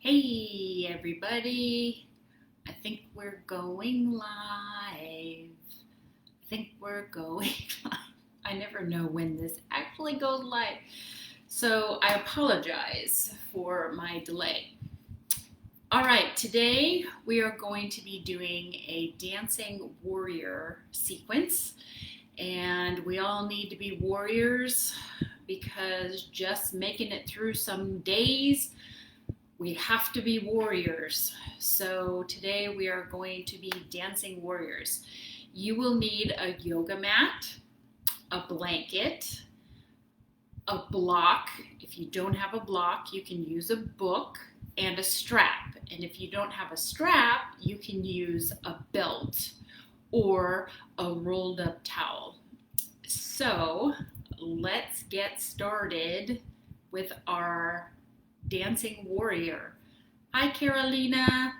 Hey everybody, I think we're going live. Live. I never know when this actually goes live. So I apologize for my delay. All right, today we are going to be doing a dancing warrior sequence. And we all need to be warriors because just making it through some days, we have to be warriors. So today we are going to be dancing warriors. You will need a yoga mat, a blanket, a block. If you don't have a block, you can use a book and a strap. And if you don't have a strap, you can use a belt or a rolled up towel. So let's get started with our dancing warrior. Hi, Carolina.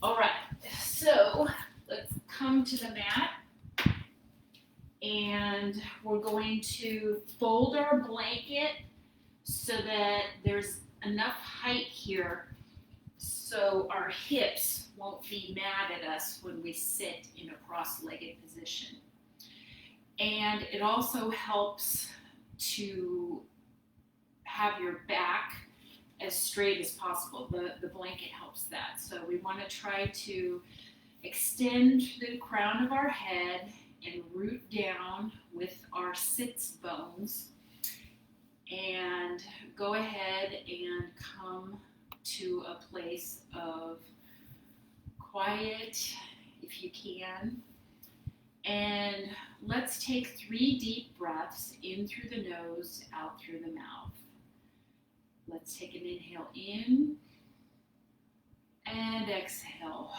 All right, so let's come to the mat and we're going to fold our blanket so that there's enough height here so our hips won't be mad at us when we sit in a cross-legged position. And it also helps to have your back as straight as possible. The blanket helps that. So we want to try to extend the crown of our head and root down with our sits bones and go ahead and come to a place of quiet if you can. And let's take 3 deep breaths in through the nose, out through the mouth. Let's take an inhale in and exhale.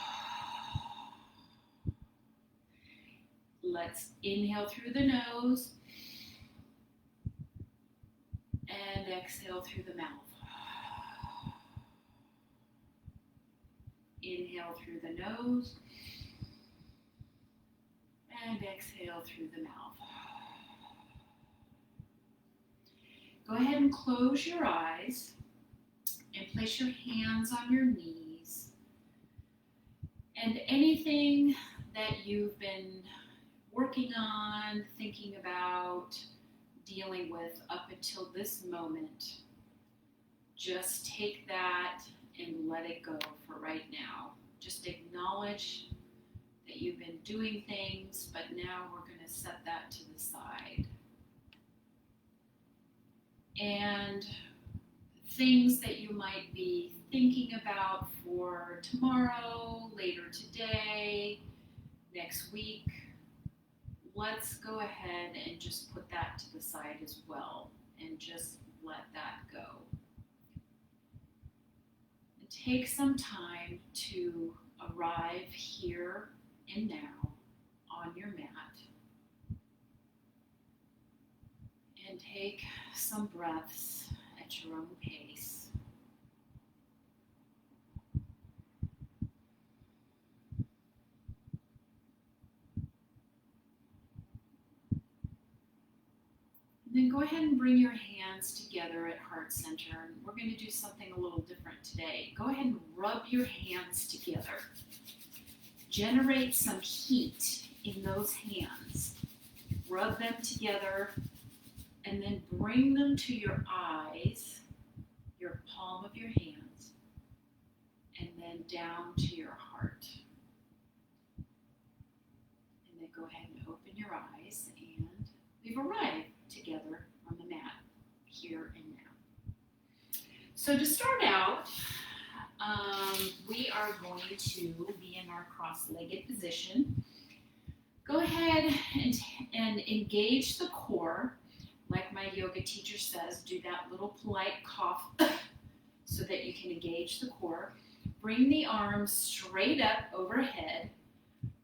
Let's inhale through the nose and exhale through the mouth. Inhale through the nose and exhale through the mouth. Go ahead and close your eyes and place your hands on your knees. And anything that you've been working on, thinking about, dealing with up until this moment, just take that and let it go for right now. Just acknowledge that you've been doing things, but now we're going to set that to the side. And things that you might be thinking about for tomorrow, later today, next week, let's go ahead and just put that to the side as well and just let that go. And take some time to arrive here and now on your mat. And take some breaths at your own pace. And then go ahead and bring your hands together at heart center. And we're going to do something a little different today. Go ahead and rub your hands together. Generate some heat in those hands. Rub them together. And then bring them to your eyes, your palm of your hands, and then down to your heart. And then go ahead and open your eyes, and we've arrived together on the mat, here and now. So to start out, we are going to be in our cross-legged position. Go ahead and engage the core. Like my yoga teacher says, do that little polite cough so that you can engage the core. Bring the arms straight up overhead.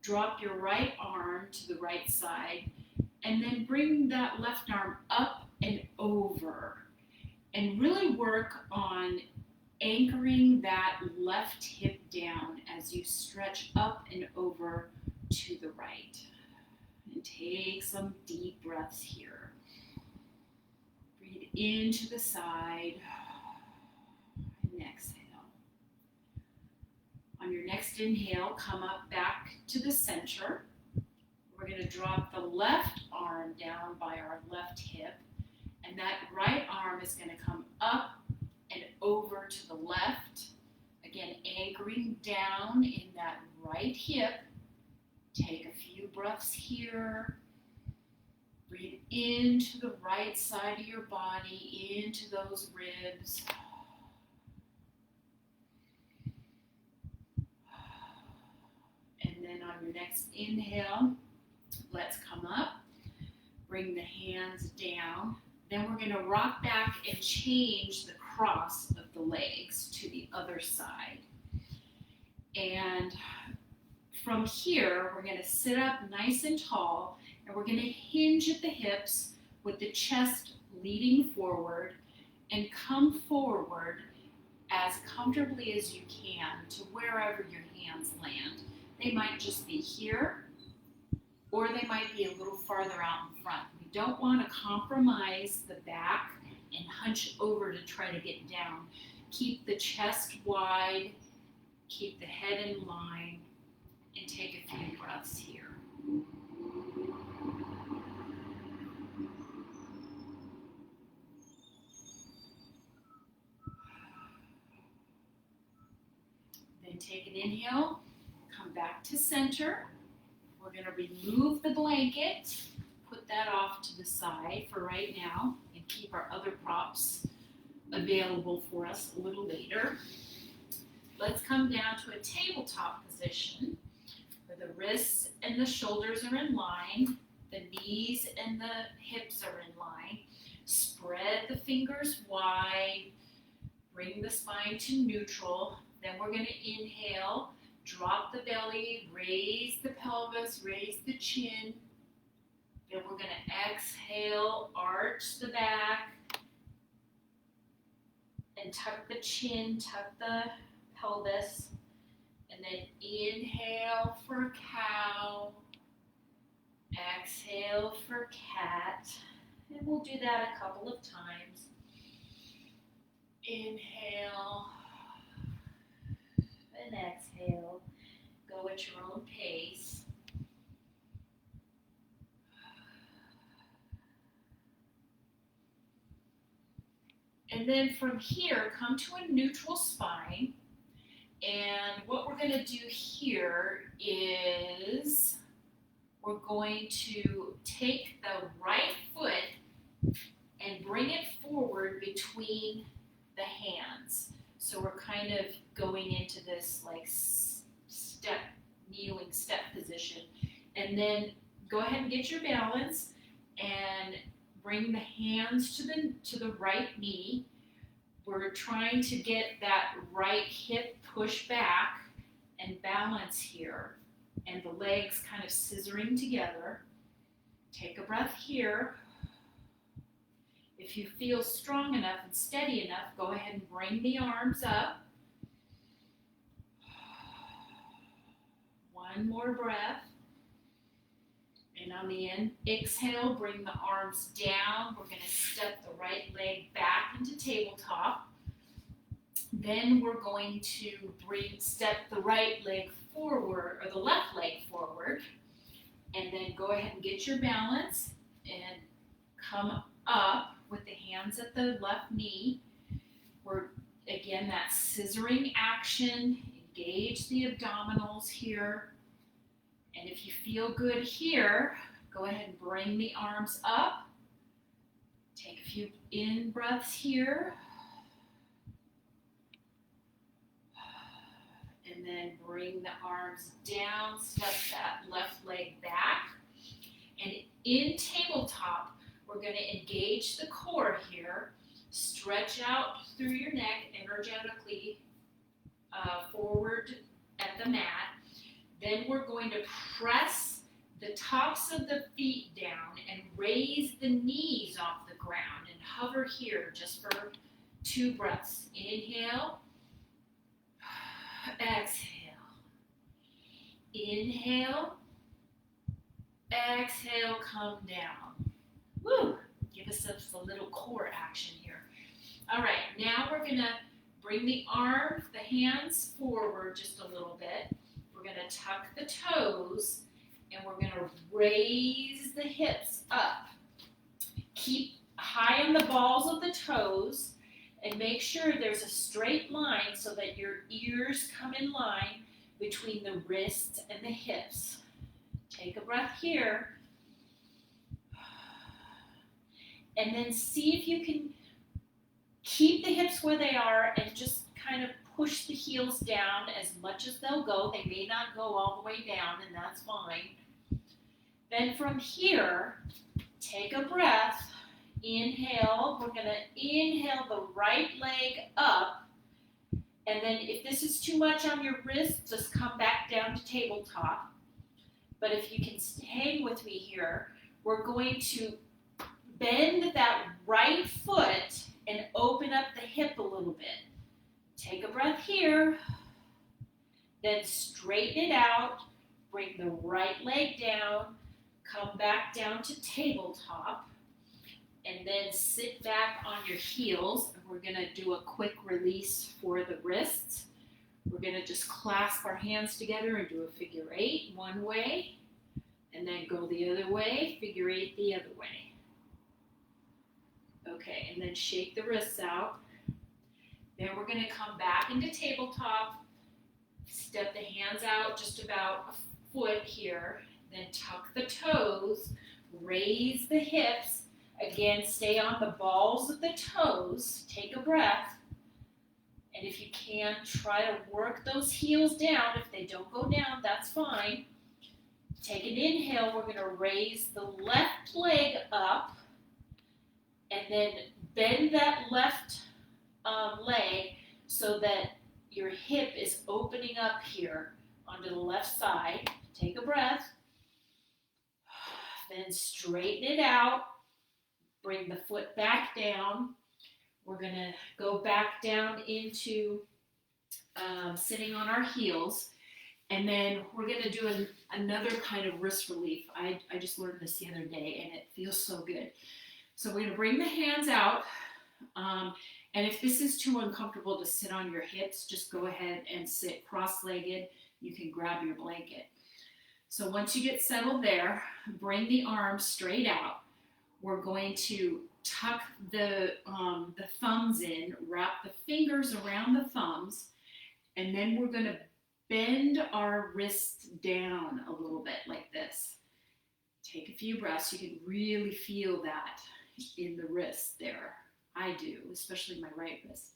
Drop your right arm to the right side. And then bring that left arm up and over. And really work on anchoring that left hip down as you stretch up and over to the right. And take some deep breaths here. Breathe into the side and exhale. next inhale, come up back to the center. We're going to drop the left arm down by our left hip, and that right arm is going to come up and over to the left. Again, anchoring down in that right hip. Take a few breaths here. Breathe into the right side of your body, into those ribs. And then on your next inhale, let's come up. Bring the hands down. Then we're going to rock back and change the cross of the legs to the other side. And from here, we're going to sit up nice and tall, and we're going to hinge at the hips with the chest leading forward and come forward as comfortably as you can to wherever your hands land. They might just be here, or they might be a little farther out in front. We don't want to compromise the back and hunch over to try to get down. Keep the chest wide, keep the head in line, and take a few breaths here. Then take an inhale, come back to center. We're going to remove the blanket, put that off to the side for right now, and keep our other props available for us a little later. Let's come down to a tabletop position where the wrists and the shoulders are in line, the knees and the hips are in line. Spread the fingers wide, bring the spine to neutral. Then we're going to inhale, drop the belly, raise the pelvis, raise the chin. Then we're going to exhale, arch the back, and tuck the chin, tuck the pelvis. And then inhale for cow, exhale for cat. And we'll do that a couple of times. Inhale and exhale. Go at your own pace. And then from here, come to a neutral spine. And what we're going to do here is we're going to take the right foot and bring it forward between the hands. So we're kind of going into this like step, kneeling step position. And then go ahead and get your balance and bring the hands to the right knee. We're trying to get that right hip pushed back and balance here, and the legs kind of scissoring together. Take a breath here. If you feel strong enough and steady enough, go ahead and bring the arms up. One more breath. And on the exhale, bring the arms down. We're going to step the right leg back into tabletop. Then we're going to step the right leg forward, or the left leg forward. And then go ahead and get your balance and come up with the hands at the left knee. We're, again, that scissoring action. Engage the abdominals here. And if you feel good here, go ahead and bring the arms up. Take a few in breaths here. And then bring the arms down, step that left leg back. And in tabletop, we're going to engage the core here. Stretch out through your neck energetically forward at the mat. Then we're going to press the tops of the feet down and raise the knees off the ground and hover here just for 2 breaths. Inhale, exhale. Inhale, exhale, come down. Woo! Give us a little core action here. All right, now we're going to bring the hands forward just a little bit. going to tuck the toes and we're going to raise the hips up. Keep high on the balls of the toes and make sure there's a straight line so that your ears come in line between the wrists and the hips. Take a breath here. And then see if you can keep the hips where they are and just kind of push the heels down as much as they'll go. They may not go all the way down, and that's fine. Then from here, take a breath. Inhale. We're going to inhale the right leg up. And then if this is too much on your wrist, just come back down to tabletop. But if you can hang with me here, we're going to bend that right foot and open up the hip a little bit. Take a breath here. Then straighten it out. Bring the right leg down. Come back down to tabletop. And then sit back on your heels. And we're going to do a quick release for the wrists. We're going to just clasp our hands together and do a figure 8 one way. And then go the other way, figure 8 the other way. Okay, and then shake the wrists out. Then we're going to come back into tabletop. Step the hands out just about a foot here. Then tuck the toes. Raise the hips. Again, stay on the balls of the toes. Take a breath. And if you can, try to work those heels down. If they don't go down, that's fine. Take an inhale. We're going to raise the left leg up. And then bend that left leg so that your hip is opening up here onto the left side. Take a breath. Then straighten it out. Bring the foot back down. We're going to go back down into sitting on our heels. And then we're going to do another kind of wrist relief. I just learned this the other day and it feels so good. So we're going to bring the hands out, and if this is too uncomfortable to sit on your hips, just go ahead and sit cross-legged. You can grab your blanket. So once you get settled there, bring the arms straight out. We're going to tuck the thumbs in, wrap the fingers around the thumbs, and then we're going to bend our wrists down a little bit like this. Take a few breaths. You can really feel that in the wrist there. I do, especially my right wrist.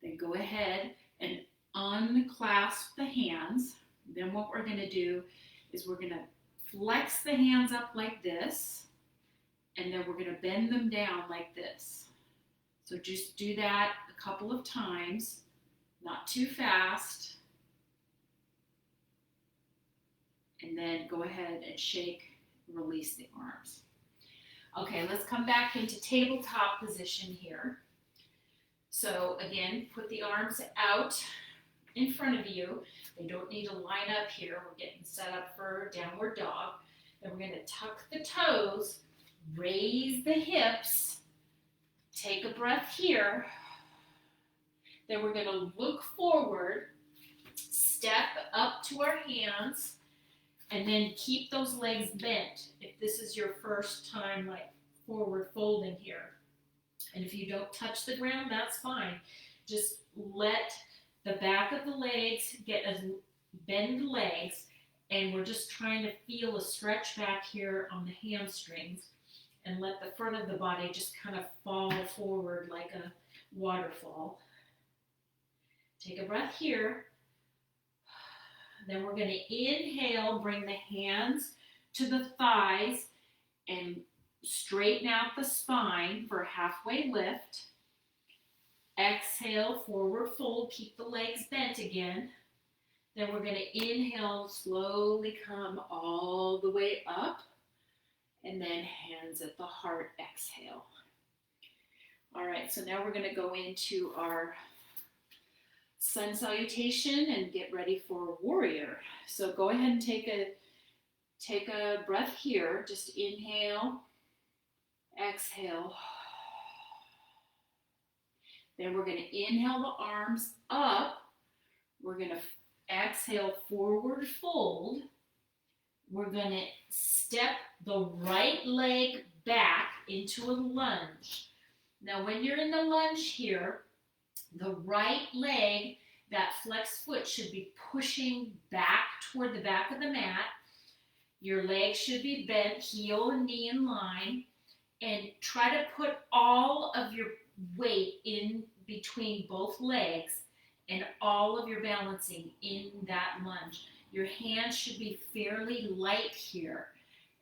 Then go ahead and unclasp the hands. Then what we're going to do is we're going to flex the hands up like this, and then we're going to bend them down like this. So just do that a couple of times, not too fast. And then go ahead and shake, release the arms. Okay, let's come back into tabletop position here. So again, put the arms out in front of you. They don't need to line up here. We're getting set up for downward dog. Then we're going to tuck the toes, raise the hips, take a breath here. Then we're going to look forward, step up to our hands, and then keep those legs bent if this is your first time like forward folding here. And if you don't touch the ground, that's fine. Just let the back of the legs get as bend the legs, and we're just trying to feel a stretch back here on the hamstrings and let the front of the body just kind of fall forward like a waterfall. Take a breath here. Then we're going to inhale, bring the hands to the thighs and straighten out the spine for a halfway lift. Exhale, forward fold, keep the legs bent again. Then we're going to inhale, slowly come all the way up, and then hands at the heart, exhale. All right, so now we're going to go into our sun salutation and get ready for warrior. So go ahead and take a breath here. Just inhale, exhale. Then we're going to inhale the arms up. We're going to Exhale, forward fold. We're going to step the right leg back into a lunge. Now, when you're in the lunge here, the right leg, that flexed foot, should be pushing back toward the back of the mat. Your legs should be bent, heel and knee in line, and try to put all of your weight in between both legs and all of your balancing in that lunge. Your hands should be fairly light here,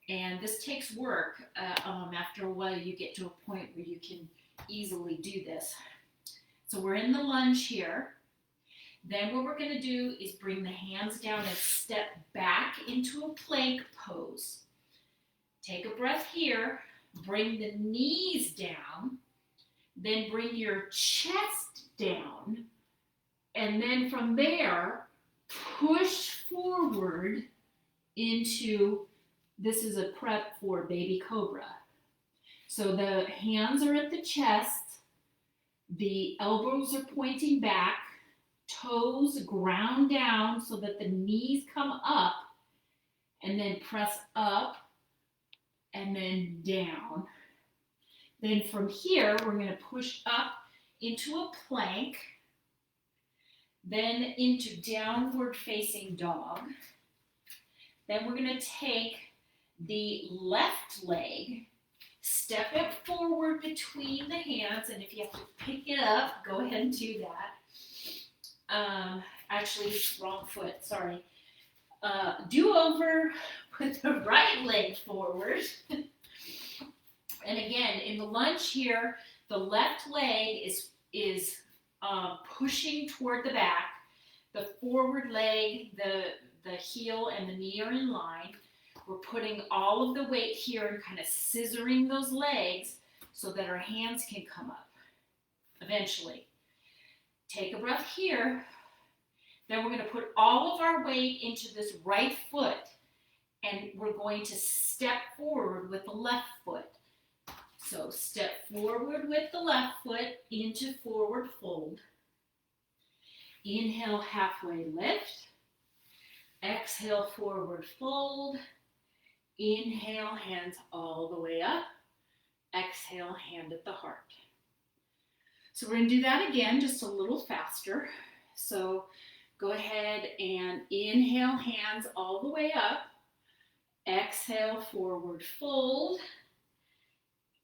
and this takes work. After a while, you get to a point where you can easily do this. So we're in the lunge here. Then what we're going to do is bring the hands down and step back into a plank pose. Take a breath here. Bring the knees down. Then bring your chest down. And then from there, push forward into, this is a prep for baby cobra. So the hands are at the chest. The elbows are pointing back. Toes ground down so that the knees come up, and then press up and then down. Then from here, we're going to push up into a plank, then into downward facing dog. Then we're going to take the left leg, step it forward between the hands, and if you have to pick it up, go ahead and do that. Actually, wrong foot, sorry. Do over with the right leg forward. And again, in the lunge here, the left leg is pushing toward the back. The forward leg, the heel and the knee are in line. We're putting all of the weight here and kind of scissoring those legs so that our hands can come up eventually. Take a breath here. Then we're going to put all of our weight into this right foot, and we're going to step forward with the left foot. So step forward with the left foot into forward fold. Inhale, halfway lift. Exhale, forward fold. Inhale, hands all the way up. Exhale, hand at the heart. So we're going to do that again, just a little faster. So go ahead and inhale, hands all the way up. Exhale, forward fold.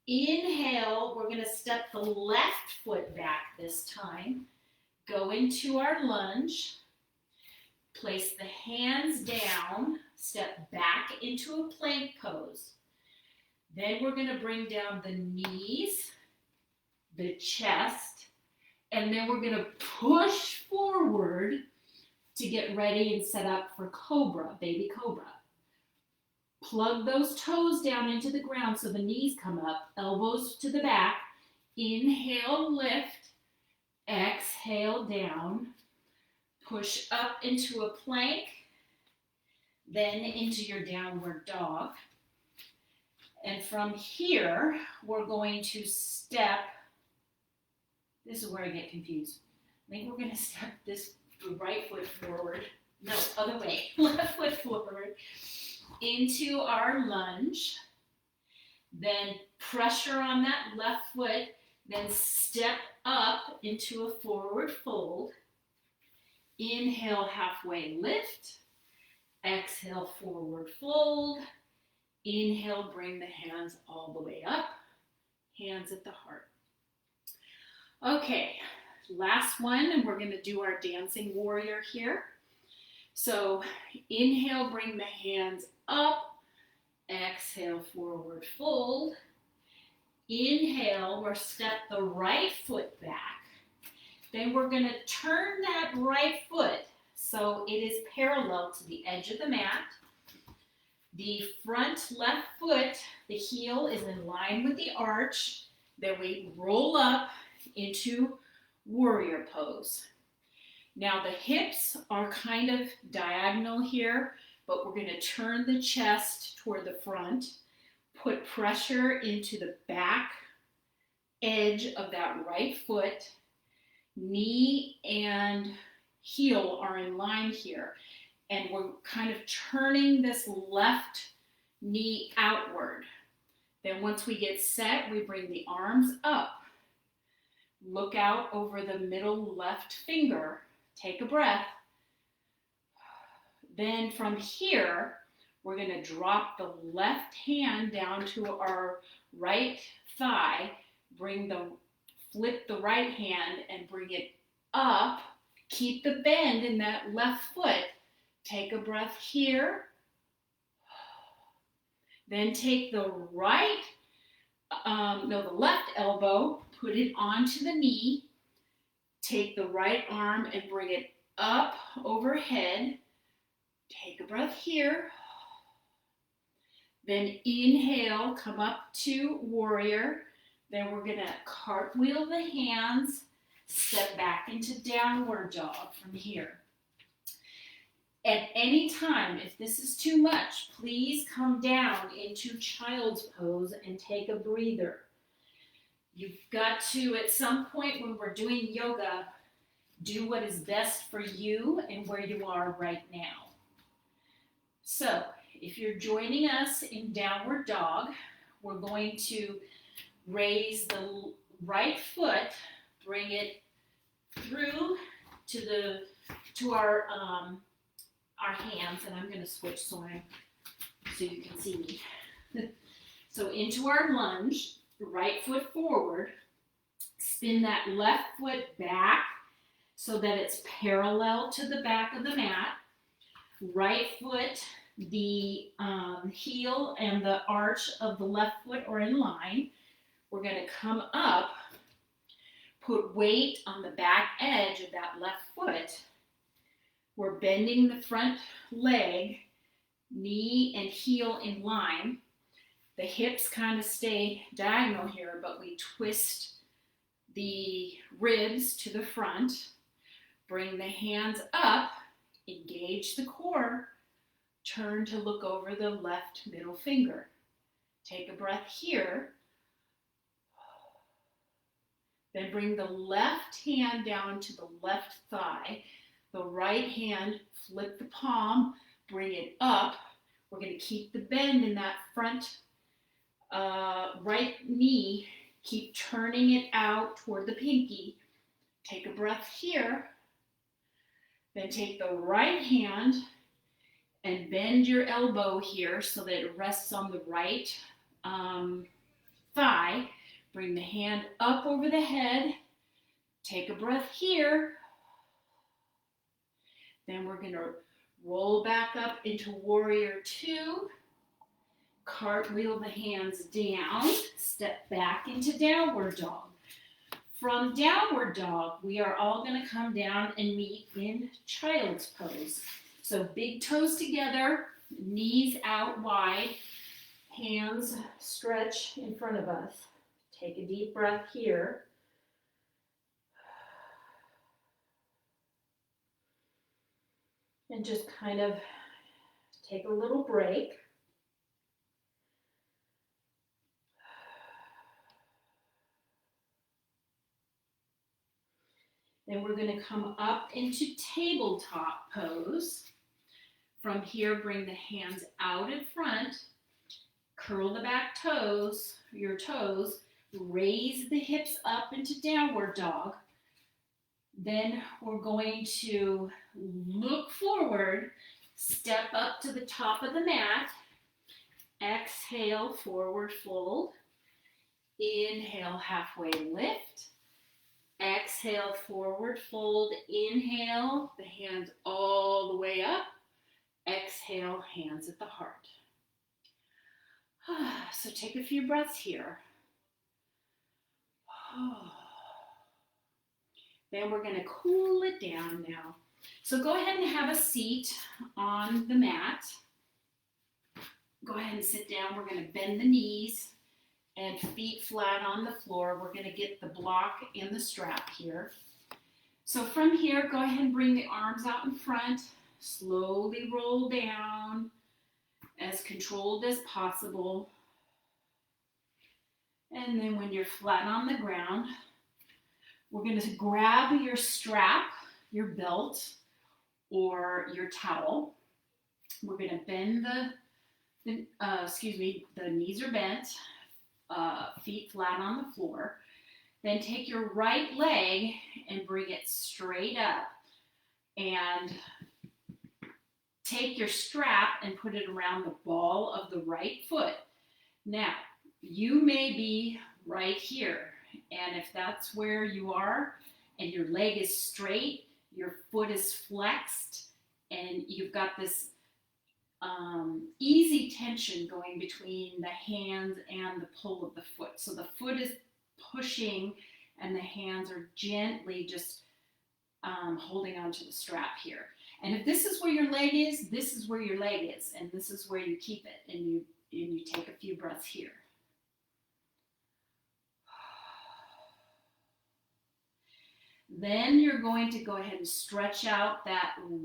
Inhale, we're going to step the left foot back this time. Go into our lunge. Place the hands down. Step back into a plank pose. Then we're going to bring down the knees, the chest, and then we're going to push forward to get ready and set up for cobra, baby cobra. Plug those toes down into the ground so the knees come up, elbows to the back. Inhale, lift. Exhale, down. Push up into a plank, then into your downward dog. And from here, we're going to step. This is where I get confused. I think we're going to step this right foot forward. No, other way. Left foot forward into our lunge. Then pressure on that left foot. Then step up into a forward fold. Inhale, halfway lift. Exhale, forward fold. Inhale, bring the hands all the way up. Hands at the heart. Okay, last one, and we're going to do our dancing warrior here. So inhale, bring the hands up. Exhale, forward fold. Inhale, we'll step the right foot back. Then we're going to turn that right foot so it is parallel to the edge of the mat. The front left foot, the heel is in line with the arch. Then we roll up into warrior pose. Now the hips are kind of diagonal here, but we're going to turn the chest toward the front, put pressure into the back edge of that right foot, knee and heel are in line here. And we're kind of turning this left knee outward. Then once we get set, we bring the arms up. Look out over the middle left finger. Take a breath. Then from here, we're going to drop the left hand down to our right thigh. Flip the right hand and bring it up. Keep the bend in that left foot. Take a breath here. Then take the left elbow, put it onto the knee. Take the right arm and bring it up overhead. Take a breath here. Then inhale, come up to warrior. Then we're gonna cartwheel the hands, step back into downward dog from here. At any time, if this is too much, please come down into child's pose and take a breather. You've got to, at some point when we're doing yoga, do what is best for you and where you are right now. So, if you're joining us in downward dog, we're going to raise the right foot, bring it through to our hands, and I'm going to switch so you can see me. So into our lunge, right foot forward, spin that left foot back so that it's parallel to the back of the mat. Right foot, the heel and the arch of the left foot are in line. We're going to come up, put weight on the back edge of that left foot. We're bending the front leg, knee and heel in line. The hips kind of stay diagonal here, but we twist the ribs to the front. Bring the hands up, engage the core, turn to look over the left middle finger. Take a breath here. Then bring the left hand down to the left thigh. The right hand, flip the palm, bring it up. We're going to keep the bend in that front right knee. Keep turning it out toward the pinky. Take a breath here. Then take the right hand and bend your elbow here so that it rests on the right thigh. Bring the hand up over the head. Take a breath here. Then we're going to roll back up into warrior two. Cartwheel the hands down. Step back into downward dog. From downward dog, we are all going to come down and meet in child's pose. So big toes together, knees out wide, hands stretch in front of us. Take a deep breath here. And just kind of take a little break. Then we're going to come up into tabletop pose. From here, bring the hands out in front. Curl the back toes, your toes. Raise the hips up into downward dog. Then we're going to look forward, step up to the top of the mat. Exhale, forward fold. Inhale, halfway lift. Exhale, forward fold. Inhale, the hands all the way up. Exhale, hands at the heart. So take a few breaths here. Then we're going to cool it down now. So go ahead and have a seat on the mat. Go ahead and sit down. We're going to bend the knees and feet flat on the floor. We're going to get the block and the strap here. So from here, go ahead and bring the arms out in front. Slowly roll down as controlled as possible. And then when you're flat on the ground, we're going to grab your strap your belt or your towel. We're going to bend the knees are bent, feet flat on the floor. Then take your right leg and bring it straight up, and take your strap and put it around the ball of the right foot. Now, you may be right here, and if that's where you are and your leg is straight, your foot is flexed, and you've got this easy tension going between the hands and the pull of the foot. So the foot is pushing and the hands are gently just holding onto the strap here. And if this is where your leg is, this is where your leg is, and this is where you keep it, and you take a few breaths here. Then you're going to go ahead and stretch out that the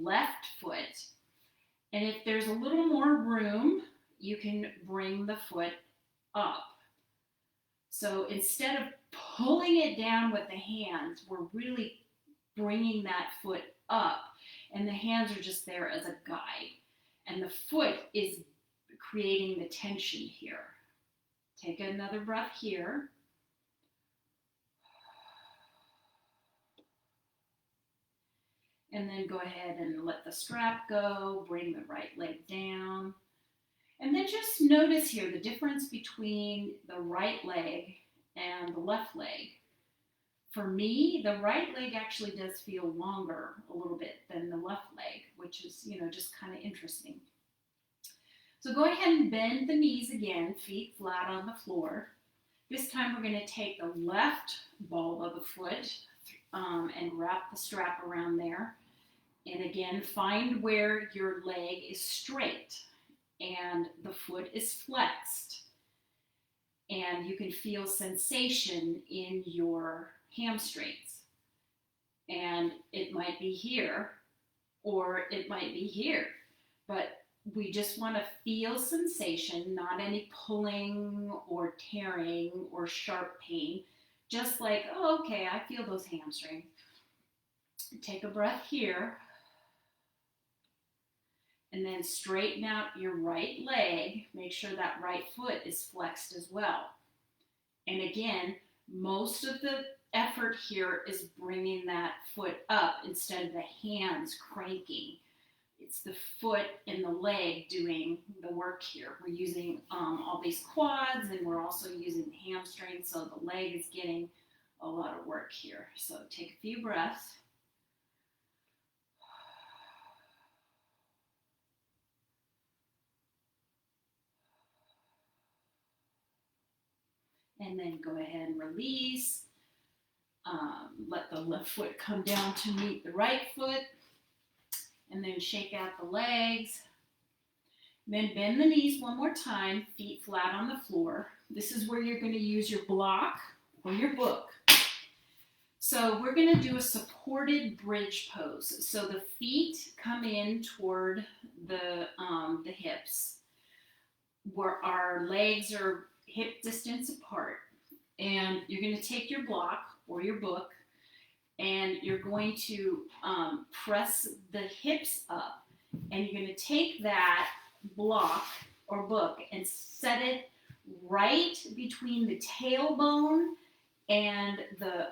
left foot. And if there's a little more room, you can bring the foot up. So instead of pulling it down with the hands, we're really bringing that foot up, and the hands are just there as a guide. And the foot is creating the tension here. Take another breath here. And then go ahead and let the strap go, bring the right leg down. And then just notice here the difference between the right leg and the left leg. For me, the right leg actually does feel longer a little bit than the left leg, which is, just kind of interesting. So go ahead and bend the knees again, feet flat on the floor. This time we're going to take the left ball of the foot and wrap the strap around there. And again, find where your leg is straight and the foot is flexed. And you can feel sensation in your hamstrings. And it might be here or it might be here. But we just want to feel sensation, not any pulling or tearing or sharp pain. Just like, oh, okay, I feel those hamstrings. Take a breath here. And then straighten out your right leg. Make sure that right foot is flexed as well. And again, most of the effort here is bringing that foot up instead of the hands cranking. It's the foot and the leg doing the work here. We're using all these quads, and we're also using the hamstrings, so the leg is getting a lot of work here. So take a few breaths. And then go ahead and release. Let the left foot come down to meet the right foot. And then shake out the legs. Then bend the knees one more time, feet flat on the floor. This is where you're going to use your block or your book. So we're going to do a supported bridge pose. So the feet come in toward the hips, where our legs are hip distance apart. And you're going to take your block or your book, and you're going to press the hips up, and you're going to take that block or book and set it right between the tailbone and the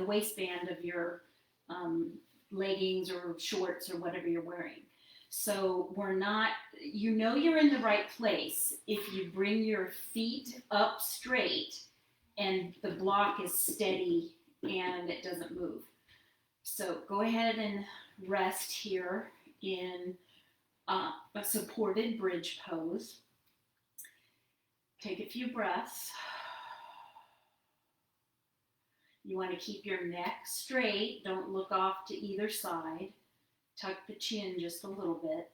waistband of your leggings or shorts or whatever you're wearing. So you're in the right place if you bring your feet up straight and the block is steady and it doesn't move. So go ahead and rest here in a supported bridge pose. Take a few breaths. You want to keep your neck straight. Don't look off to either side. Tuck the chin just a little bit.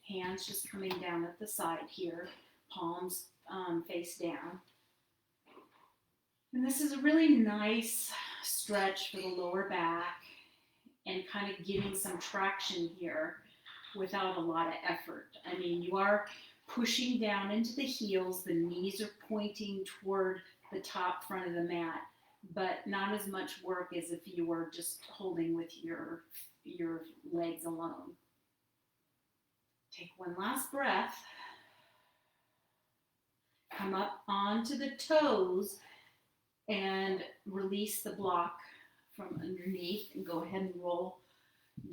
Hands just coming down at the side here. Palms face down. And this is a really nice stretch for the lower back and kind of getting some traction here without a lot of effort. I mean, you are pushing down into the heels. The knees are pointing toward the top front of the mat. but not as much work as if you were just holding with your legs alone. Take one last breath. Come up onto the toes and release the block from underneath and go ahead and roll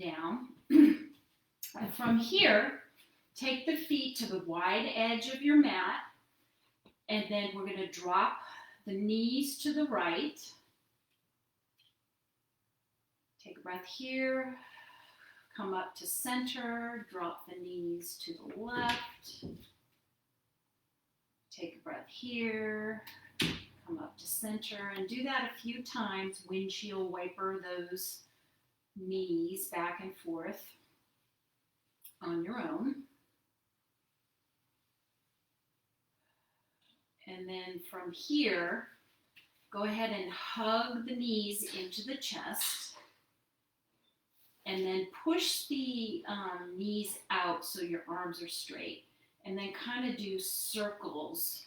down. And from here, take the feet to the wide edge of your mat, and then we're going to drop the knees to the right. Take a breath here. Come up to center. Drop the knees to the left. Take a breath here. Come up to center. And do that a few times. Windshield wiper those knees back and forth on your own. And then from here, go ahead and hug the knees into the chest. And then push the knees out so your arms are straight. And then kind of do circles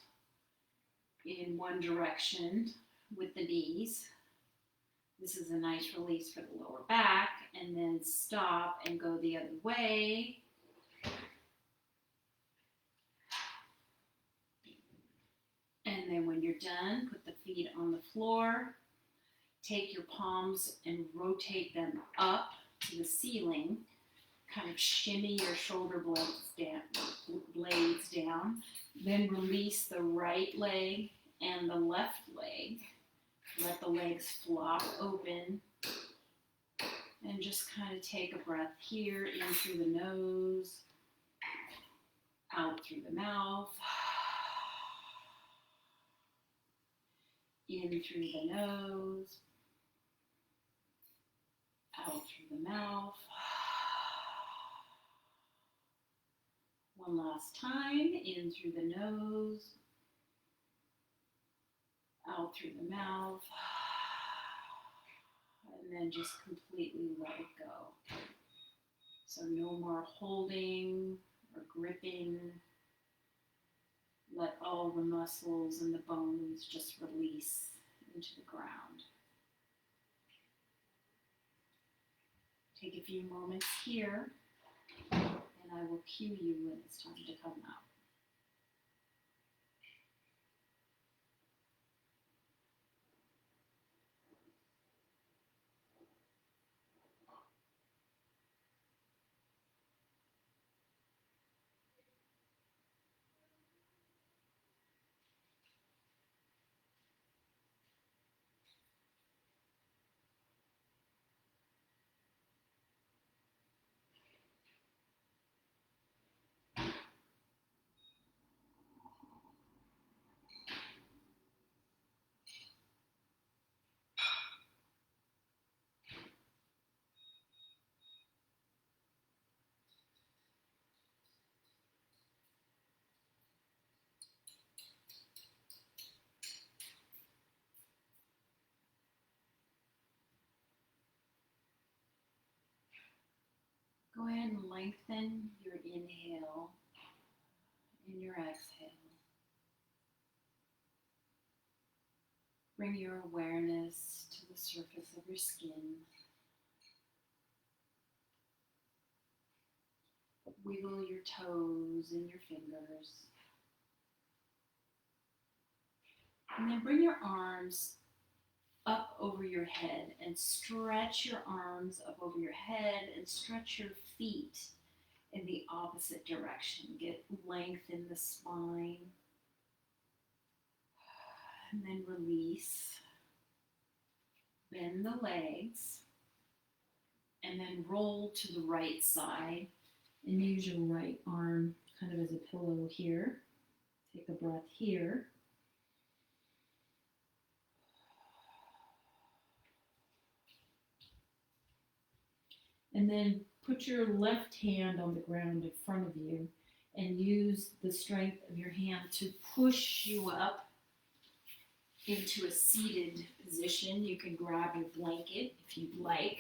in one direction with the knees. This is a nice release for the lower back. And then stop and go the other way. And then when you're done, put the feet on the floor. Take your palms and rotate them up to the ceiling. Kind of shimmy your shoulder blades down. Then release the right leg and the left leg. Let the legs flop open. And just kind of take a breath here, in through the nose, out through the mouth. In through the nose, out through the mouth. One last time, in through the nose, out through the mouth, and then just completely let it go. So no more holding or gripping. Let all the muscles and the bones just release into the ground. Take a few moments here, and I will cue you when it's time to come out. Go ahead and lengthen your inhale and your exhale. Bring your awareness to the surface of your skin. Wiggle your toes and your fingers. And then bring your arms up over your head and stretch your arms up over your head and stretch your feet in the opposite direction. Get length in the spine. And then release. Bend the legs. And then roll to the right side. And use your right arm kind of as a pillow here. Take a breath here. And then put your left hand on the ground in front of you and use the strength of your hand to push you up into a seated position. You can grab your blanket if you'd like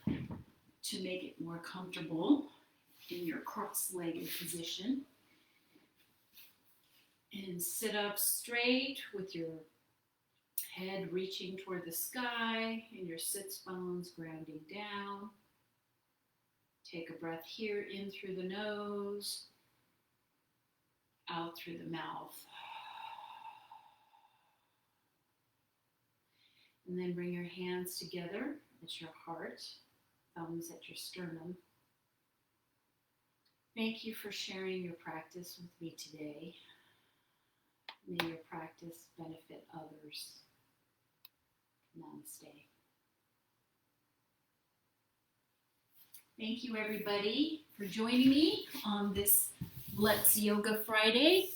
to make it more comfortable in your cross-legged position. And sit up straight with your Head reaching toward the sky and your sits bones grounding down. Take a breath here in through the nose, out through the mouth. And then bring your hands together at your heart, thumbs at your sternum. Thank you for sharing your practice with me today. May your practice benefit others. Namaste. Thank you, everybody, for joining me on this Let's Yoga Friday.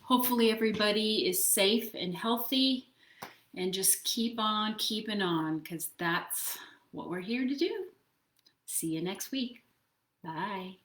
Hopefully everybody is safe and healthy, and just keep on keeping on, because that's what we're here to do. See you next week. Bye.